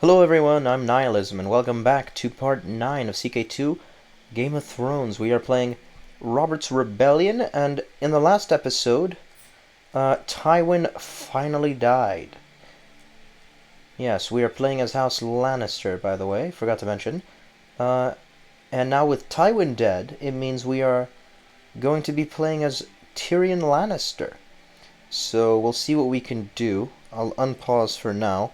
Hello everyone, I'm Nihilism, and welcome back to part 9 of CK2 Game of Thrones. We are playing Robert's Rebellion, and in the last episode, Tywin finally died. Yes, we are playing as House Lannister, by the way, forgot to mention. And now with Tywin dead, it means we are going to be playing as Tyrion Lannister. So we'll see what we can do. I'll unpause for now.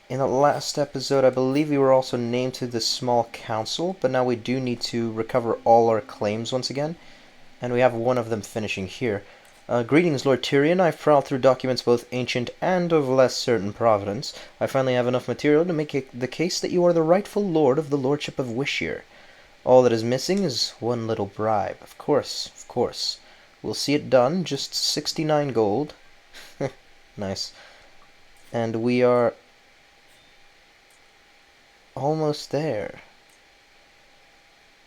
In the last episode, I believe we were also named to the small council, but now we do need to recover all our claims once again, and we have one of them finishing here. Greetings, Lord Tyrion. I've prowled through documents both ancient and of less certain provenance. I finally have enough material to make the case that you are the rightful lord of the Lordship of Wishir. All that is missing is one little bribe. Of course, of course. We'll see it done. Just 69 gold. Nice. And we are almost there.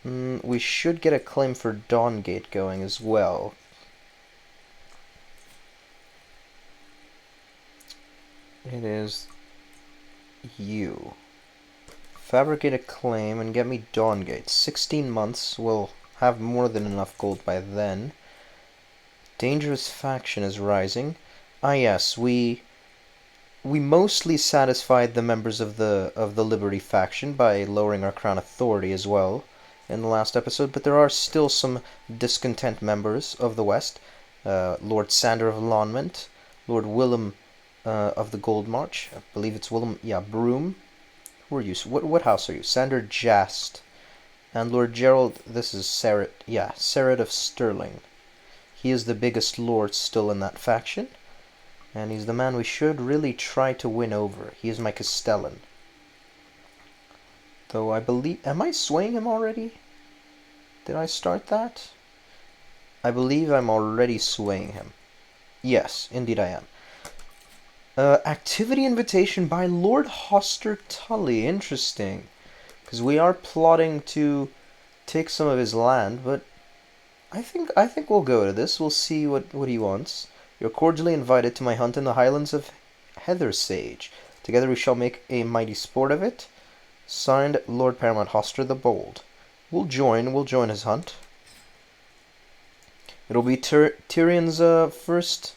We should get a claim for Dawngate going as well. It is you. Fabricate a claim and get me Dawngate. 16 months. We'll have more than enough gold by then. Dangerous faction is rising. Ah yes, we mostly satisfied the members of the Liberty faction by lowering our crown authority as well in the last episode, but there are still some discontent members of the West. Lord Sander of Lonmont, Lord Willem of the Gold March, I believe it's Willem, yeah, Broom. Who are you? What house are you? Sander Jast. And Lord Gerald, this is Serret, yeah, Serret of Stirling. He is the biggest lord still in that faction. And he's the man we should really try to win over. He is my Castellan. Though I believe... Am I swaying him already? Did I start that? I believe I'm already swaying him. Yes, indeed I am. Activity invitation by Lord Hoster Tully. Interesting. Because we are plotting to take some of his land, but I think we'll go to this. We'll see what he wants. You're cordially invited to my hunt in the highlands of Heathersage. Together we shall make a mighty sport of it. Signed, Lord Paramount Hoster the Bold. We'll join his hunt. It'll be Tyrion's first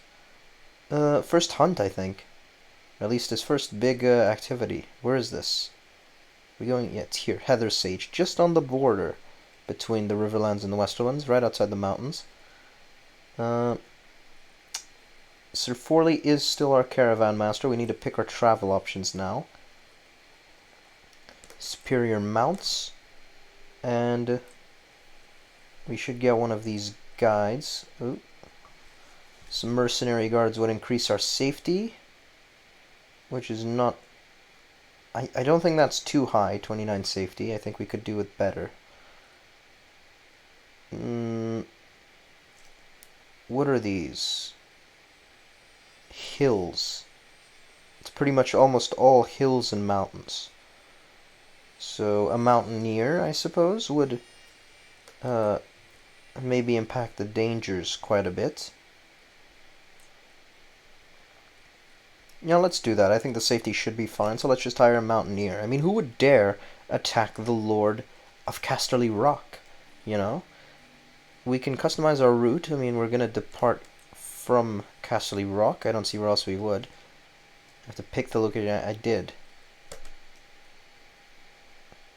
hunt, I think. Or at least his first big activity. Where is this? We're going, yeah, it's here, Heathersage, just on the border between the Riverlands and the Westerlands, right outside the mountains. Sir Forley is still our caravan master. We need to pick our travel options now. Superior mounts. And we should get one of these guides. Ooh. Some mercenary guards would increase our safety, which is not... I don't think that's too high, 29 safety. I think we could do it better. What are these? Hills. It's pretty much almost all hills and mountains. So a mountaineer, I suppose, would maybe impact the dangers quite a bit. Yeah, let's do that. I think the safety should be fine, so let's just hire a mountaineer. I mean, who would dare attack the Lord of Casterly Rock, you know? We can customize our route. I mean, we're going to depart from Casterly Rock. I don't see where else we would. I have to pick the location. I did.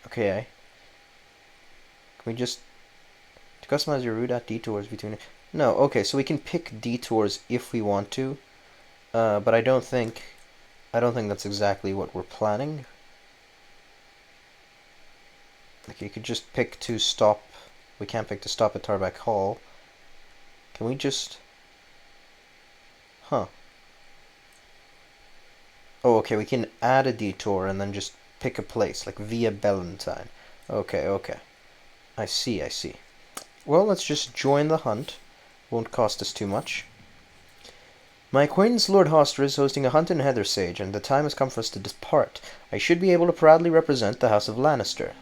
Okay. Can we just... To customize your route at detours between... No, okay, so we can pick detours if we want to. But I don't think that's exactly what we're planning. Like, you could just pick to stop... We can't pick to stop at Tarback Hall. Can we just... Huh. Oh, okay, we can add a detour and then just pick a place, like via Bellantine. Okay, okay. I see. Well, let's just join the hunt. Won't cost us too much. My acquaintance Lord Hoster is hosting a hunt in Heathersage, and the time has come for us to depart. I should be able to proudly represent the House of Lannister.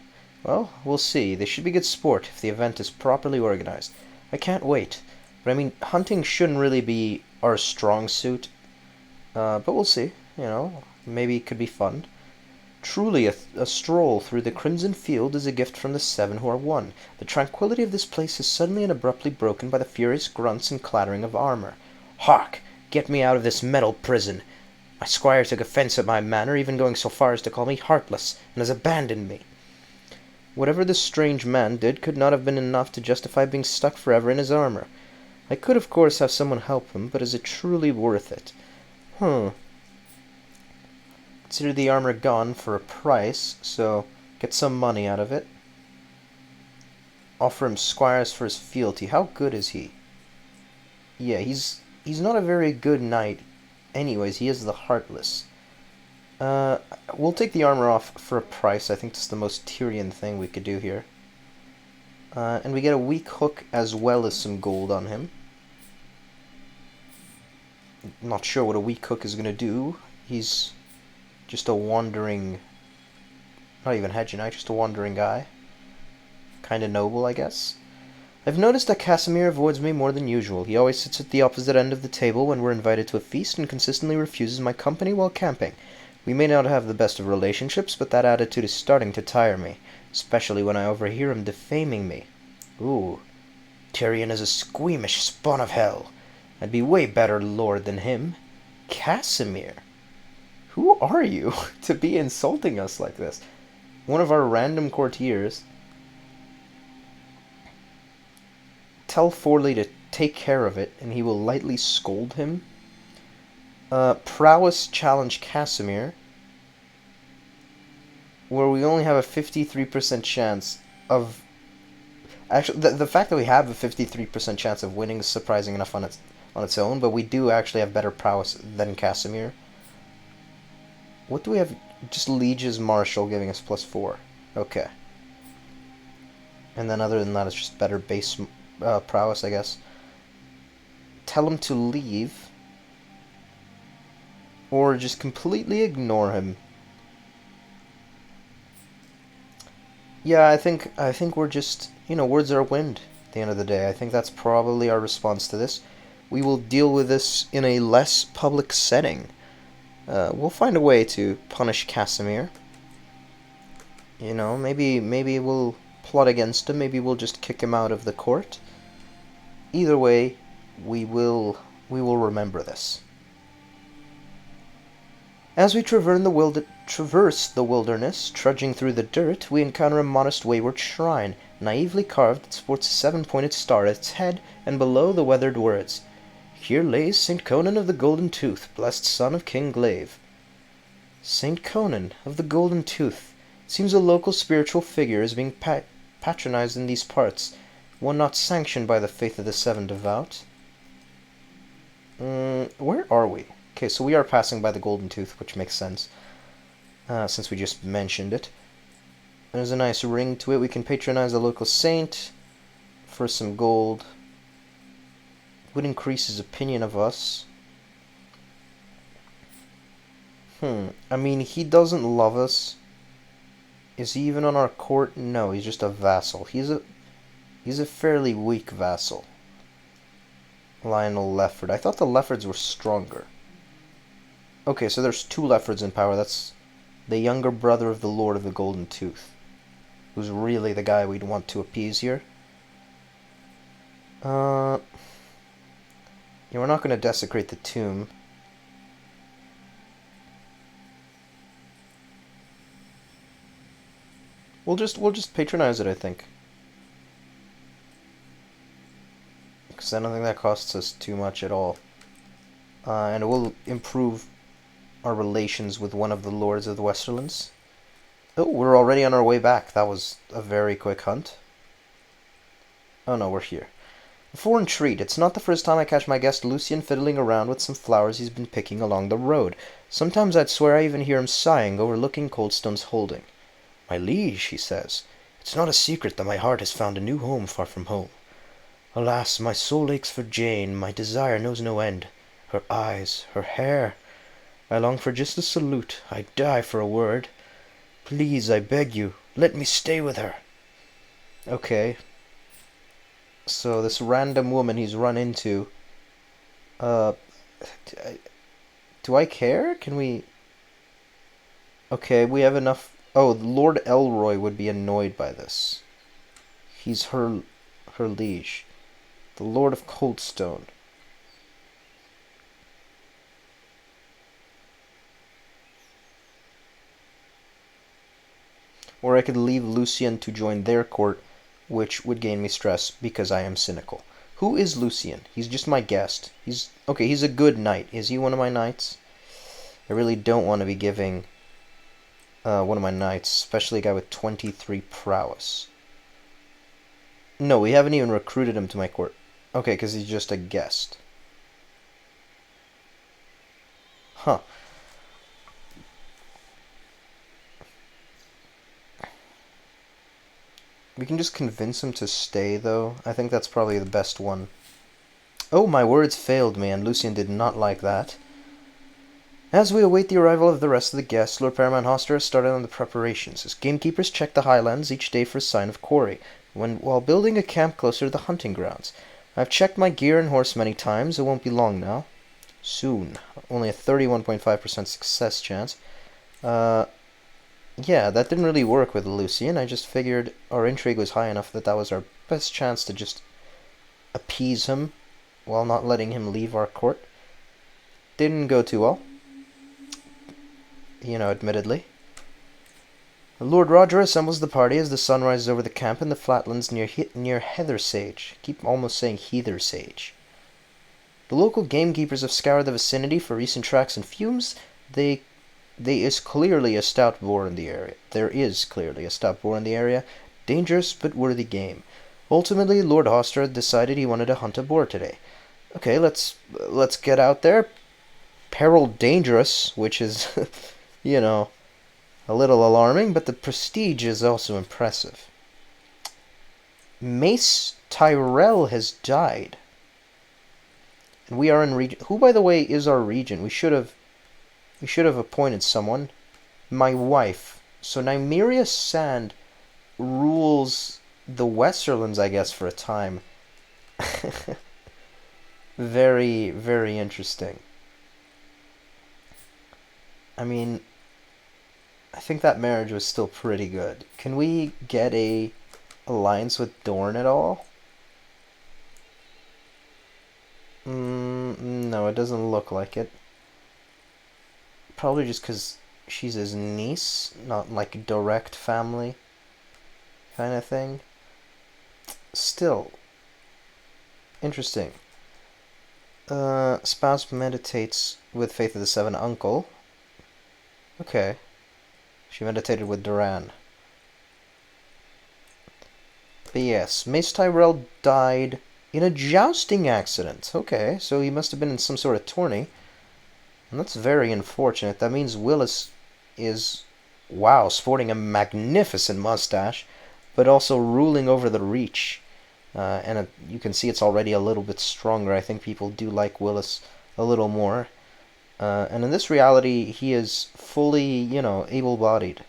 Well, we'll see. This should be good sport if the event is properly organized. I can't wait. But I mean, hunting shouldn't really be our strong suit. But we'll see. You know, Maybe it could be fun. Truly, a stroll through the crimson field is a gift from the seven who are one. The tranquillity of this place is suddenly and abruptly broken by the furious grunts and clattering of armor. Hark! Get me out of this metal prison! My squire took offence at my manner, even going so far as to call me heartless, and has abandoned me. Whatever this strange man did could not have been enough to justify being stuck forever in his armor. I could, of course, have someone help him, but is it truly worth it? Consider the armor gone for a price, so get some money out of it. Offer him squires for his fealty. How good is he? Yeah, he's not a very good knight. Anyways, he is the Heartless. We'll take the armor off for a price. I think that's the most Tyrion thing we could do here. And we get a weak hook as well as some gold on him. Not sure what a weak hook is going to do. He's just a wandering... Not even hedge knight, just a wandering guy. Kinda noble, I guess. I've noticed that Casimir avoids me more than usual. He always sits at the opposite end of the table when we're invited to a feast and consistently refuses my company while camping. We may not have the best of relationships, but that attitude is starting to tire me, especially when I overhear him defaming me. Ooh, Tyrion is a squeamish spawn of hell. I'd be way better lord than him. Casimir? Who are you to be insulting us like this? One of our random courtiers. Tell Forley to take care of it, and he will lightly scold him. Prowess challenge Casimir, where we only have a 53% chance of... Actually, the fact that we have a 53% chance of winning is surprising enough on its own, but we do actually have better prowess than Casimir. What do we have? Just Liege's Marshal giving us +4. Okay. And then other than that, it's just better base prowess, I guess. Tell him to leave. Or just completely ignore him. Yeah, I think we're just, words are wind at the end of the day. I think that's probably our response to this. We will deal with this in a less public setting. We'll find a way to punish Casimir. Maybe we'll plot against him. Maybe we'll just kick him out of the court. Either way, we will remember this. As we traverse the wilderness, trudging through the dirt, we encounter a modest wayward shrine, naively carved that sports a 7-pointed star at its head, and below the weathered words, "Here lays St. Conan of the Golden Tooth, blessed son of King Glaive." St. Conan of the Golden Tooth. Seems a local spiritual figure is being patronized in these parts, one not sanctioned by the faith of the seven devout. Where are we? Okay, so we are passing by the Golden Tooth, which makes sense, since we just mentioned it. There's a nice ring to it. We can patronize a local saint for some gold. Would increase his opinion of us. I mean, he doesn't love us. Is he even on our court? No, he's just a vassal. He's a fairly weak vassal. Lionel Lefford. I thought the Leffords were stronger. Okay, so there's 2 Leffords in power. That's the younger brother of the Lord of the Golden Tooth, who's really the guy we'd want to appease here. Yeah, we're not going to desecrate the tomb. We'll just patronize it, I think. Because I don't think that costs us too much at all. And it will improve our relations with one of the lords of the Westerlands. Oh, we're already on our way back. That was a very quick hunt. Oh no, we're here. A foreign treat. It's not the first time I catch my guest Lucian fiddling around with some flowers he's been picking along the road. Sometimes I'd swear I even hear him sighing, overlooking Coldstone's holding. "My liege," he says, "it's not a secret that my heart has found a new home far from home. Alas, my soul aches for Jane, my desire knows no end. Her eyes, her hair. I long for just a salute, I die for a word. Please, I beg you, let me stay with her." Okay. So this random woman he's run into, do I care? Can we Okay, we have enough... Oh, Lord Elroy would be annoyed by this. He's her liege. The Lord of Coldstone. Or I could leave Lucian to join their court, which would gain me stress because I am cynical. Who is Lucian? He's just my guest. Okay, he's a good knight. Is he one of my knights? I really don't want to be giving one of my knights, especially a guy with 23 prowess. No, we haven't even recruited him to my court. Okay, because he's just a guest. Huh. We can just convince him to stay, though. I think that's probably the best one. Oh, my words failed me, and Lucian did not like that. As we await the arrival of the rest of the guests, Lord Paramount Hoster has started on the preparations. His gamekeepers check the highlands each day for a sign of quarry, while building a camp closer to the hunting grounds. I've checked my gear and horse many times. It won't be long now. Soon. Only a 31.5% success chance. Yeah, that didn't really work with Lucian. I just figured our intrigue was high enough that was our best chance to just appease him while not letting him leave our court. Didn't go too well. Admittedly. Lord Roger assembles the party as the sun rises over the camp in the flatlands near Heathersage. Keep almost saying Heathersage. The local gamekeepers have scoured the vicinity for recent tracks and fumes. There is clearly a stout boar in the area. Dangerous but worthy game. Ultimately, Lord Hoster decided he wanted to hunt a boar today. Okay, let's get out there. Peril dangerous, which is, a little alarming, but the prestige is also impressive. Mace Tyrell has died. And we are in region. Who, by the way, is our regent? We should have appointed someone. My wife. So Nymeria Sand rules the Westerlands, I guess, for a time. Very, very interesting. I mean, I think that marriage was still pretty good. Can we get a alliance with Dorne at all? No, it doesn't look like it. Probably just because she's his niece, not like direct family kind of thing. Still, interesting. Spouse meditates with Faith of the Seven Uncle. Okay. She meditated with Duran. But yes, Mace Tyrell died in a jousting accident. Okay, so he must have been in some sort of tourney. And that's very unfortunate. That means Willis is, wow, sporting a magnificent mustache, but also ruling over the Reach. You can see it's already a little bit stronger. I think people do like Willis a little more. And in this reality, he is fully, able-bodied.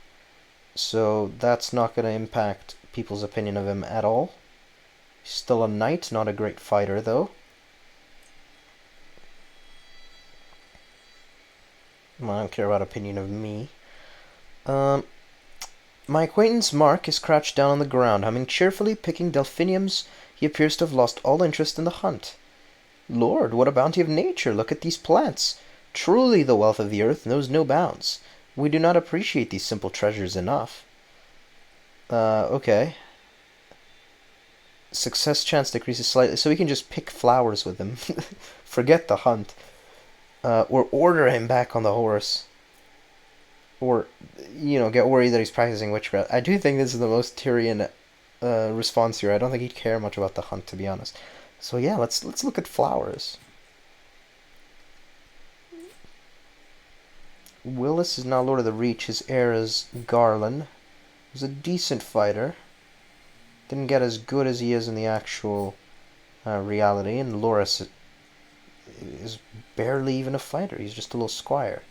So that's not going to impact people's opinion of him at all. He's still a knight, not a great fighter, though. I don't care about opinion of me. My acquaintance Mark is crouched down on the ground, humming cheerfully, picking delphiniums. He appears to have lost all interest in the hunt. Lord, what a bounty of nature! Look at these plants! Truly the wealth of the earth knows no bounds. We do not appreciate these simple treasures enough. Okay. Success chance decreases slightly, so we can just pick flowers with him. Forget the hunt. Or order him back on the horse. Or, get worried that he's practicing witchcraft. I do think this is the most Tyrion response here. I don't think he'd care much about the hunt, to be honest. So yeah, let's look at flowers. Willis is now Lord of the Reach. His heir is Garland. He's a decent fighter. Didn't get as good as he is in the actual reality. And Loras is barely even a fighter. He's just a little squire.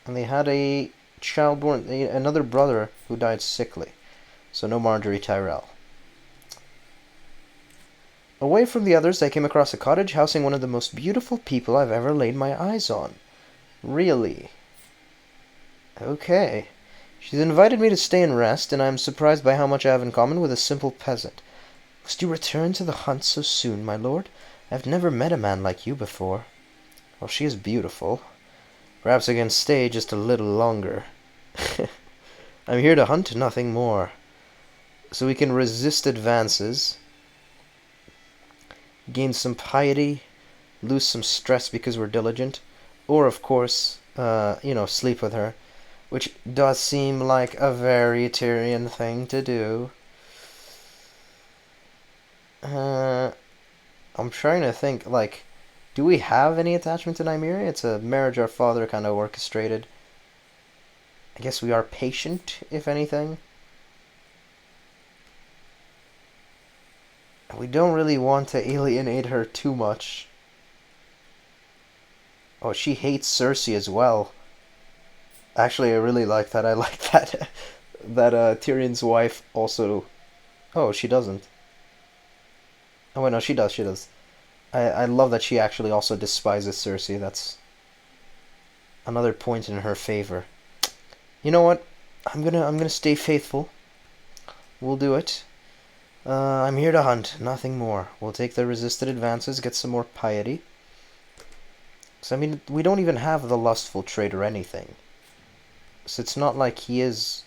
And they had a another brother who died sickly. So no Marjorie Tyrell. Away from the others, I came across a cottage housing one of the most beautiful people I've ever laid my eyes on. Really? Okay. She's invited me to stay and rest, and I'm surprised by how much I have in common with a simple peasant. Must you return to the hunt so soon, my lord? I've never met a man like you before. Well, she is beautiful. Perhaps I can stay just a little longer. I'm here to hunt, nothing more. So we can resist advances, gain some piety, lose some stress because we're diligent, or, of course, sleep with her, which does seem like a very Tyrion thing to do. I'm trying to think, like, do we have any attachment to Nymeria? It's a marriage our father kind of orchestrated. I guess we are patient, if anything. We don't really want to alienate her too much. Oh, she hates Cersei as well. Actually, I really like that. I like that Tyrion's wife also... Oh, she doesn't. Oh, wait, no, she does, she does. I love that she actually also despises Cersei. That's another point in her favor. You know what? I'm gonna stay faithful. We'll do it. I'm here to hunt, nothing more. We'll take the resisted advances, get some more piety. So, I mean, we don't even have the lustful trait or anything. So it's not like he is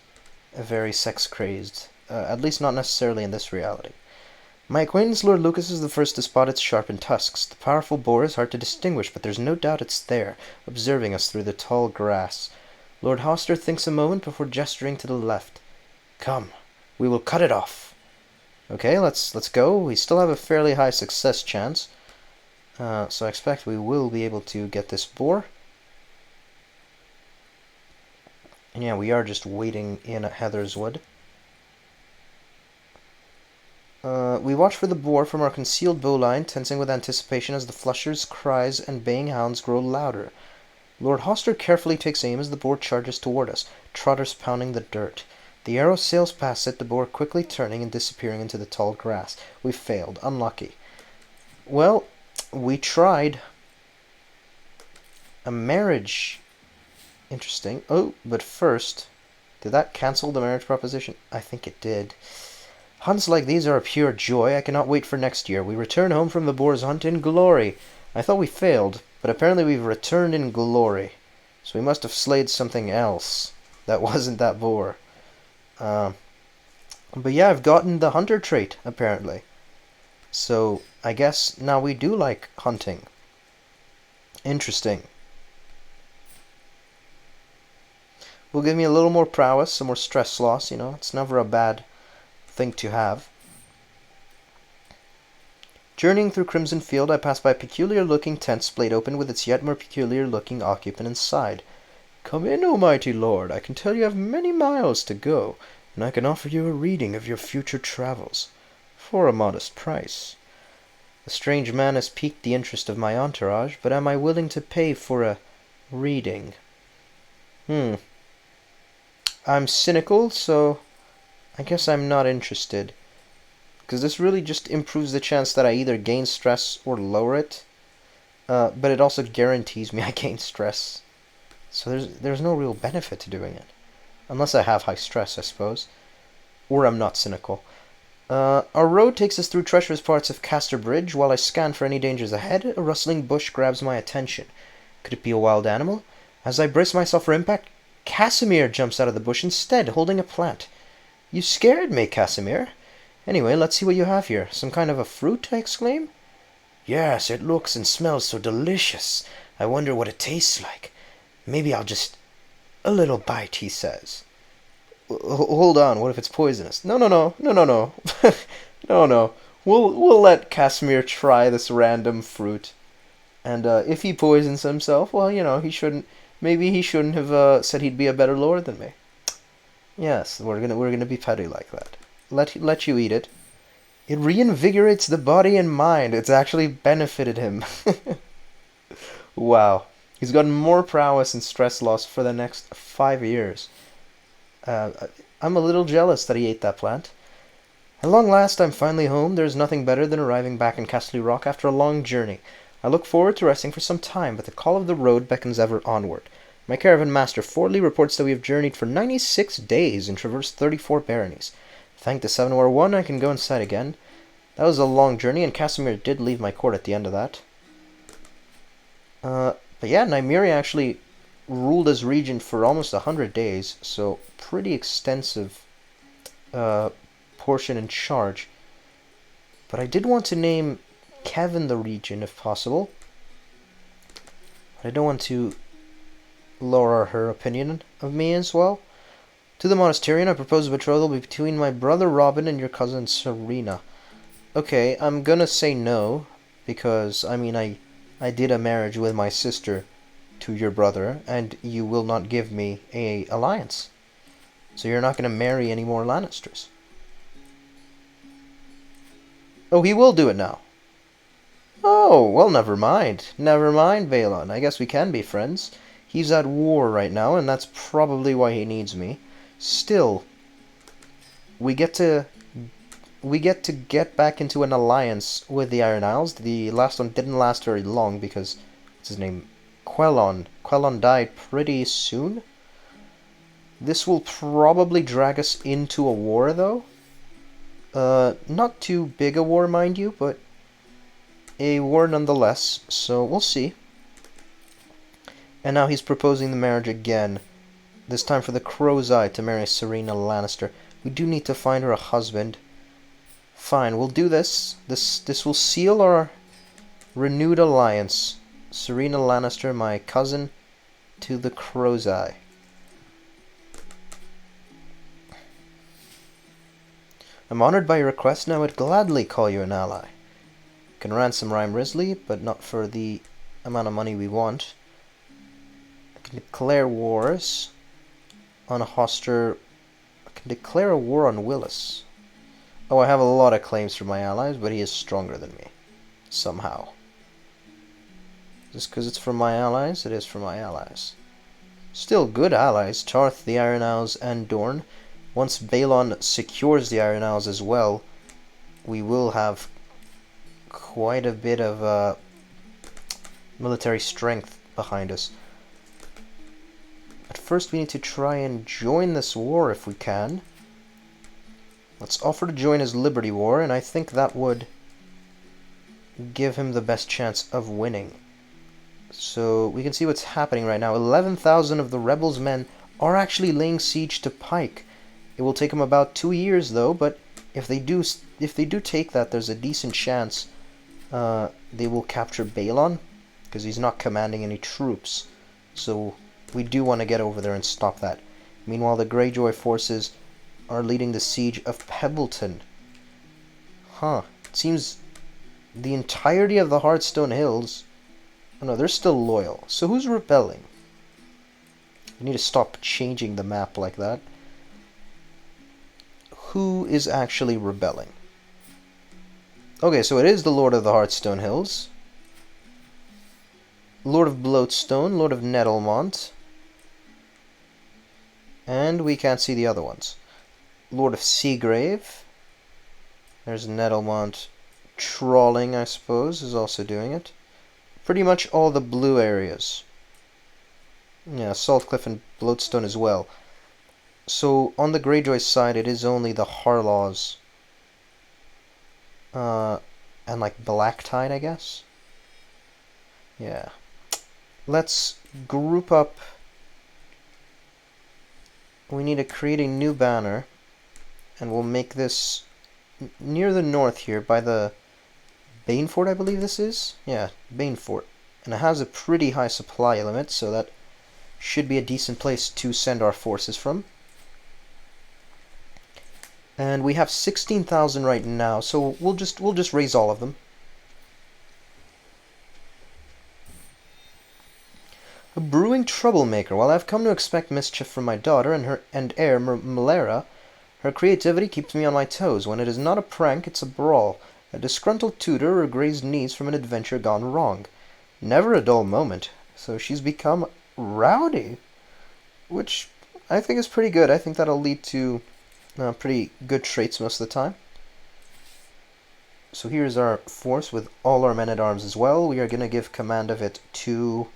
a very sex-crazed. At least not necessarily in this reality. My acquaintance Lord Lucas is the first to spot its sharpened tusks. The powerful boar is hard to distinguish, but there's no doubt it's there, observing us through the tall grass. Lord Hoster thinks a moment before gesturing to the left. Come, we will cut it off. Okay, let's go. We still have a fairly high success chance. So I expect we will be able to get this boar. And yeah, we are just waiting in at Heather's Wood. We watch for the boar from our concealed bowline, tensing with anticipation as the flushers, cries, and baying hounds grow louder. Lord Hoster carefully takes aim as the boar charges toward us, trotters pounding the dirt. The arrow sails past it, the boar quickly turning and disappearing into the tall grass. We failed. Unlucky. Well, we tried. A marriage. Interesting. Oh, but first, did that cancel the marriage proposition? I think it did. Hunts like these are a pure joy. I cannot wait for next year. We return home from the boar's hunt in glory. I thought we failed, but apparently we've returned in glory. So we must have slayed something else that wasn't that boar. But yeah, I've gotten the hunter trait, apparently. So I guess now we do like hunting. Interesting. Will give me a little more prowess, some more stress loss, It's never a bad thing to have. Journeying through Crimson Field, I pass by a peculiar-looking tent splayed open with its yet more peculiar-looking occupant inside. Come in, O mighty lord. I can tell you have many miles to go, and I can offer you a reading of your future travels, for a modest price. The strange man has piqued the interest of my entourage, but am I willing to pay for a reading? I'm cynical, so I guess I'm not interested. Because this really just improves the chance that I either gain stress or lower it. But it also guarantees me I gain stress. So there's no real benefit to doing it. Unless I have high stress, I suppose. Or I'm not cynical. Our road takes us through treacherous parts of Castor Bridge. While I scan for any dangers ahead, a rustling bush grabs my attention. Could it be a wild animal? As I brace myself for impact, Casimir jumps out of the bush instead, holding a plant. You scared me, Casimir. Anyway, let's see what you have here. Some kind of a fruit, I exclaim. Yes, it looks and smells so delicious. I wonder what it tastes like. Maybe I'll just... A little bite, he says. Hold on, what if it's poisonous? No. No. We'll let Casimir try this random fruit. And if he poisons himself, well, he shouldn't... Maybe he shouldn't have said he'd be a better lord than me. Yes, we're gonna be petty like that. Let you eat it. It reinvigorates the body and mind. It's actually benefited him. Wow. He's gotten more prowess and stress loss for the next 5 years. I'm a little jealous that he ate that plant. At long last, I'm finally home. There's nothing better than arriving back in Castle Rock after a long journey. I look forward to resting for some time, but the call of the road beckons ever onward. My caravan master, Fordley, reports that we have journeyed for 96 days and traversed 34 baronies. Thank the 701, I can go inside again. That was a long journey, and Casimir did leave my court at the end of that. But yeah, Nymeria actually ruled as regent for almost 100 days, so pretty extensive portion in charge. But I did want to name Kevin the regent if possible. I don't want to lower her opinion of me as well. To the modest Tyrion, I propose a betrothal between my brother Robin and your cousin Serena. Okay, I'm gonna say no, because, I mean, I did a marriage with my sister to your brother, and you will not give me a alliance. So you're not gonna marry any more Lannisters. Oh, he will do it now. Oh, well, never mind. Never mind, Balon. I guess we can be friends. He's at war right now, and that's probably why he needs me. Still, we get to get back into an alliance with the Iron Isles. The last one didn't last very long because, what's his name? Quellon. Quellon died pretty soon. This will probably drag us into a war, though. Not too big a war, mind you, but a war nonetheless, so we'll see. And now he's proposing the marriage again. This time for the Crow's Eye to marry Serena Lannister. We do need to find her a husband. Fine, we'll do this. This will seal our renewed alliance. Serena Lannister, my cousin, to the Crow's Eye. I'm honored by your request, and I would gladly call you an ally. I can ransom Rhyme Risley, but not for the amount of money we want. I can declare wars on Hoster. I can declare a war on Willis. Oh, I have a lot of claims for my allies, but he is stronger than me. Somehow. Just because it's from my allies, it is from my allies. Still good allies, Tarth, the Iron Isles, and Dorne. Once Balon secures the Iron Isles as well, we will have quite a bit of military strength behind us. But first we need to try and join this war if we can. Let's offer to join his Liberty War, and I think that would give him the best chance of winning. So we can see what's happening right now. 11,000 of the rebels' men are actually laying siege to Pike. It will take them about 2 years, though, but if they do take that, there's a decent chance they will capture Balon, because he's not commanding any troops. So we do want to get over there and stop that. Meanwhile, the Greyjoy forces are leading the siege of Pebbleton. Huh. It seems the entirety of the Hearthstone Hills... Oh no, they're still loyal. So who's rebelling? We need to stop changing the map like that. Who is actually rebelling? Okay, so it is the Lord of the Hearthstone Hills. Lord of Bloatstone, Lord of Nettlemont. And we can't see the other ones. Lord of Seagrave. There's Nettlemont. Trawling, I suppose, is also doing it. Pretty much all the blue areas. Yeah, Saltcliffe and Bloatstone as well. So, on the Greyjoy side, it is only the Harlaws. And like Blacktide, I guess? Yeah. Let's group up. We need to create a new banner. And we'll make this near the north here, by the Banefort, I believe this is? Yeah, Banefort. And it has a pretty high supply limit, so that should be a decent place to send our forces from. And we have 16,000 right now, so we'll just raise all of them. A brewing troublemaker. While I've come to expect mischief from my daughter and heir Malera, her creativity keeps me on my toes. When it is not a prank, it's a brawl. A disgruntled tutor or grazed knees from an adventure gone wrong. Never a dull moment. So she's become rowdy, which I think is pretty good. I think that'll lead to pretty good traits most of the time. So here's our force with all our men-at-arms as well. We are going to give command of it to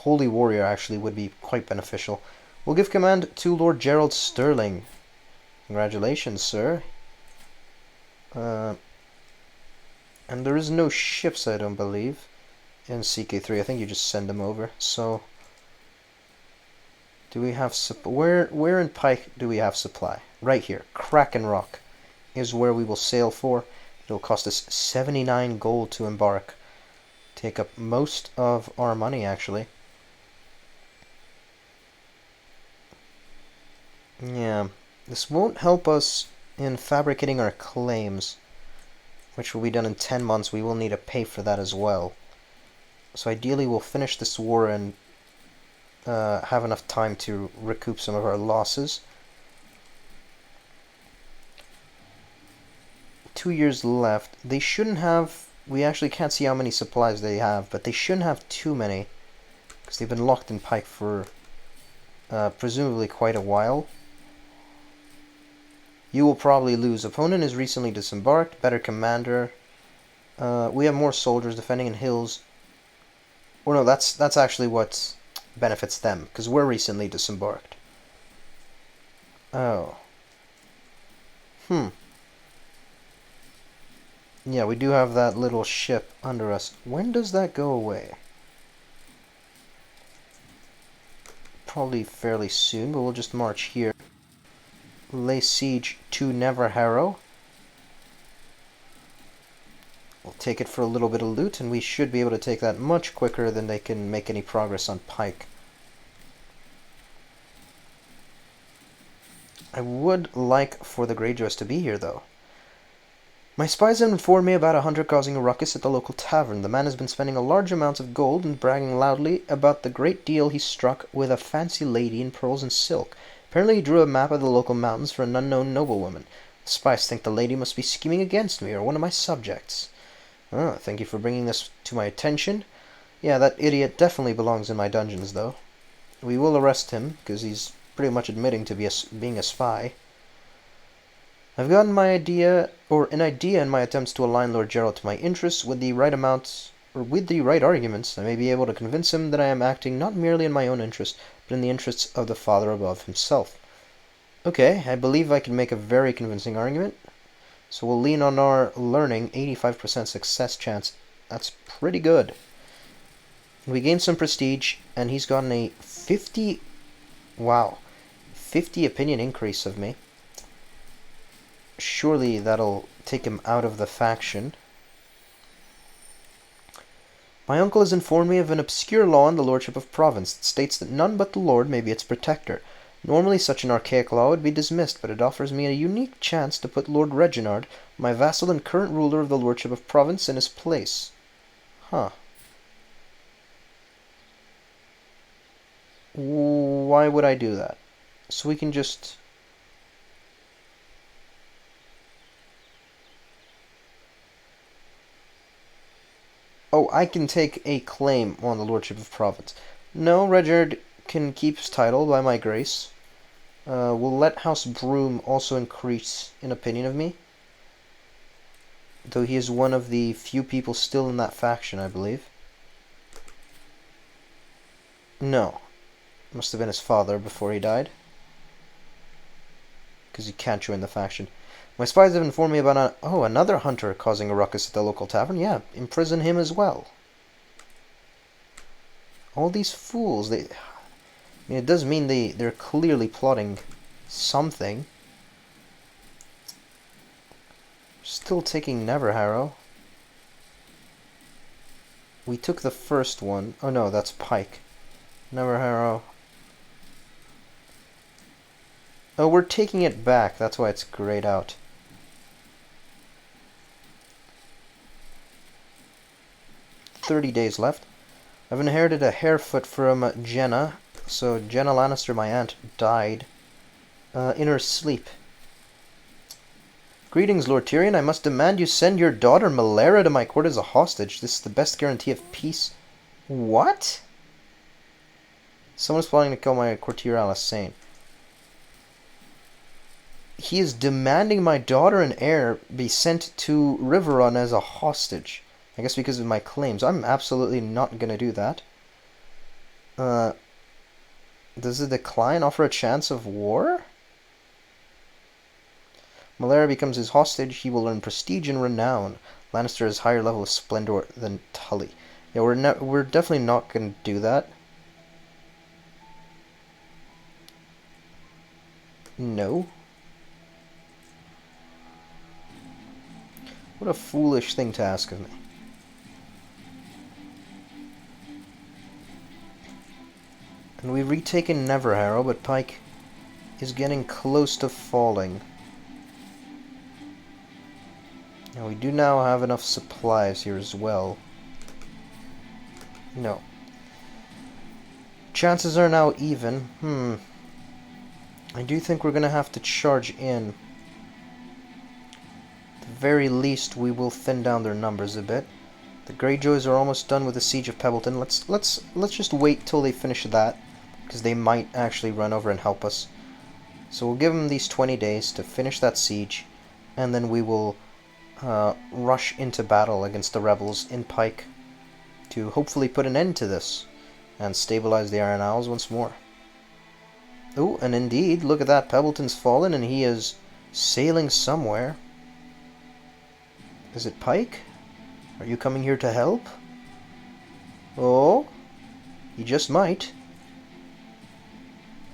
Holy Warrior actually would be quite beneficial. We'll give command to Lord Gerald Sterling. Congratulations, sir. And there is no ships, I don't believe, in CK3. I think you just send them over. So, do we have where in Pike do we have supply? Right here. Kraken Rock is where we will sail for. It'll cost us 79 gold to embark. Take up most of our money, actually. Yeah, this won't help us in fabricating our claims, which will be done in 10 months. We will need to pay for that as well. So ideally we'll finish this war and have enough time to recoup some of our losses. 2 years left. They shouldn't have... We actually can't see how many supplies they have, but they shouldn't have too many, because they've been locked in Pike for presumably quite a while. You will probably lose. Opponent is recently disembarked. Better commander. We have more soldiers defending in hills. Or no, that's actually what benefits them, because we're recently disembarked. Oh. Yeah, we do have that little ship under us. When does that go away? Probably fairly soon, but we'll just march here. Lay siege to Neverharrow. We'll take it for a little bit of loot, and we should be able to take that much quicker than they can make any progress on Pike. I would like for the Greyjoys to be here, though. My spies have informed me about a hunter causing a ruckus at the local tavern. The man has been spending a large amount of gold and bragging loudly about the great deal he struck with a fancy lady in pearls and silk. Apparently he drew a map of the local mountains for an unknown noblewoman. The spies think the lady must be scheming against me or one of my subjects. Oh, thank you for bringing this to my attention. Yeah, that idiot definitely belongs in my dungeons, though. We will arrest him, because he's pretty much admitting to being a spy. I've gotten an idea in my attempts to align Lord Gerald to my interests with the right arguments. I may be able to convince him that I am acting not merely in my own interest, but in the interests of the Father above himself. Okay, I believe I can make a very convincing argument. So we'll lean on our learning, 85% success chance. That's pretty good. We gained some prestige, and he's gotten a 50 opinion increase of me. Surely that'll take him out of the faction. My uncle has informed me of an obscure law in the Lordship of Provence that states that none but the Lord may be its protector. Normally such an archaic law would be dismissed, but it offers me a unique chance to put Lord Reginald, my vassal and current ruler of the Lordship of Provence, in his place. Huh. Why would I do that? So we can just... Oh, I can take a claim on the Lordship of Provence. No, Reginald can keep his title by my grace. We'll let House Broom also increase in opinion of me. Though he is one of the few people still in that faction, I believe. No. Must have been his father before he died. Because he can't join the faction. My spies have informed me about another hunter causing a ruckus at the local tavern. Yeah, imprison him as well. All these fools, it does mean they're clearly plotting something. Still taking Neverharrow. We took the first one. Oh no, that's Pike. Neverharrow. Oh, we're taking it back. That's why it's grayed out. "30 days left. I've inherited a harefoot from Jenna. So Jenna Lannister, my aunt, died in her sleep. Greetings, Lord Tyrion. I must demand you send your daughter Malera to my court as a hostage. This is the best guarantee of peace. What? Someone's plotting to kill my courtier Alicent. He is demanding my daughter and heir be sent to Riverrun as a hostage. I guess because of my claims. I'm absolutely not going to do that. Uh, does the decline offer a chance of war? Malera becomes his hostage. He will earn prestige and renown. Lannister has higher level of splendor than Tully. Yeah, we're definitely not going to do that. No. What a foolish thing to ask of me. And we've retaken Neverharrow, but Pike is getting close to falling. And we do now have enough supplies here as well. No. Chances are now even. I do think we're going to have to charge in. At the very least, we will thin down their numbers a bit. The Greyjoys are almost done with the siege of Pebbleton. Let's just wait till they finish that, because they might actually run over and help us. So we'll give them these 20 days to finish that siege, and then we will rush into battle against the rebels in Pike to hopefully put an end to this and stabilize the Iron Isles once more. Oh, and indeed, look at that. Pebbleton's fallen and he is sailing somewhere. Is it Pike? Are you coming here to help? Oh, you just might.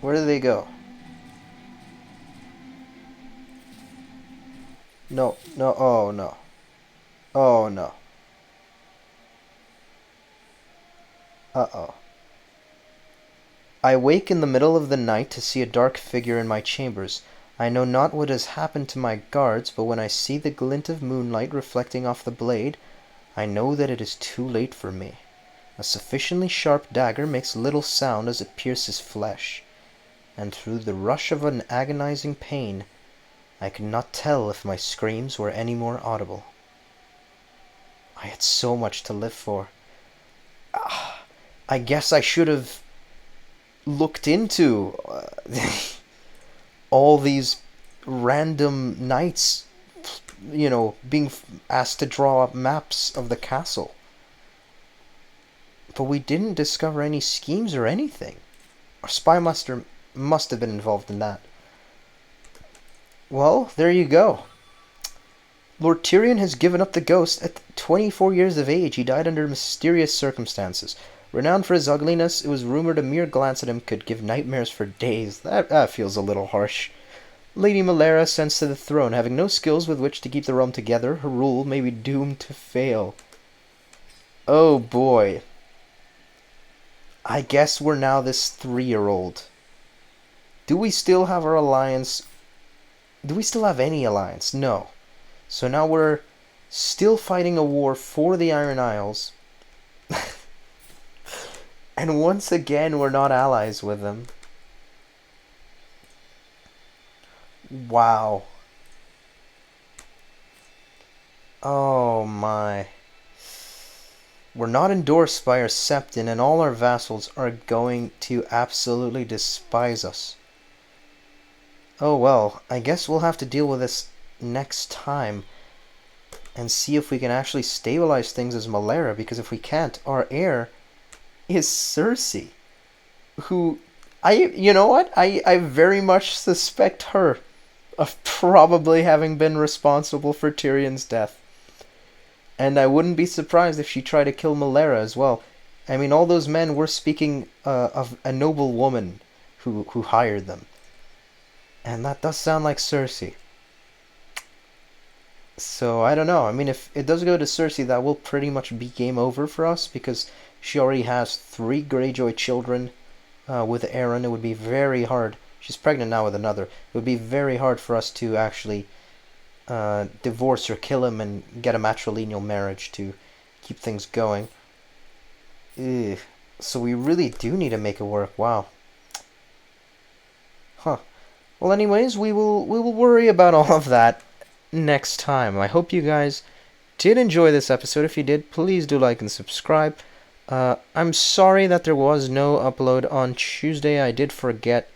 Where do they go? No, no, oh no. Oh no. Uh-oh. I wake in the middle of the night to see a dark figure in my chambers. I know not what has happened to my guards, but when I see the glint of moonlight reflecting off the blade, I know that it is too late for me. A sufficiently sharp dagger makes little sound as it pierces flesh, and through the rush of an agonizing pain, I could not tell if my screams were any more audible. I had so much to live for. I guess I should have looked into all these random knights, being asked to draw up maps of the castle. But we didn't discover any schemes or anything. Our spy master must have been involved in that. Well, there you go. Lord Tyrion has given up the ghost at 24 years of age. He died under mysterious circumstances. Renowned for his ugliness, it was rumored a mere glance at him could give nightmares for days. That feels a little harsh. Lady Malera ascends to the throne. Having no skills with which to keep the realm together, her rule may be doomed to fail. Oh boy. I guess we're now this 3-year-old. Do we still have our alliance? Do we still have any alliance? No. So now we're still fighting a war for the Iron Isles. And once again, we're not allies with them. Wow. Oh my. We're not endorsed by our septon, and all our vassals are going to absolutely despise us. Oh well, I guess we'll have to deal with this next time and see if we can actually stabilize things as Malera, because if we can't, our heir is Cersei, who you know what? I very much suspect her of probably having been responsible for Tyrion's death. And I wouldn't be surprised if she tried to kill Malera as well. I mean, all those men were speaking of a noble woman who hired them. And that does sound like Cersei. So, I don't know. I mean, if it does go to Cersei, that will pretty much be game over for us, because she already has 3 Greyjoy children with Aeron. It would be very hard. She's pregnant now with another. It would be very hard for us to actually divorce or kill him and get a matrilineal marriage to keep things going. Ugh. So we really do need to make it work. Wow. Huh. Well, anyways, we will worry about all of that next time. I hope you guys did enjoy this episode. If you did, please do like and subscribe. I'm sorry that there was no upload on Tuesday. I did forget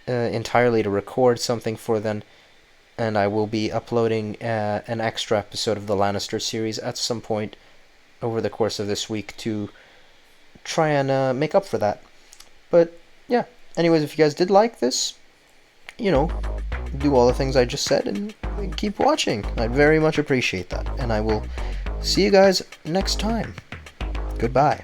entirely to record something for then, and I will be uploading an extra episode of the Lannister series at some point over the course of this week to try and make up for that. But yeah, anyways, if you guys did like this, you know, do all the things I just said and keep watching. I'd very much appreciate that. And I will see you guys next time. Goodbye.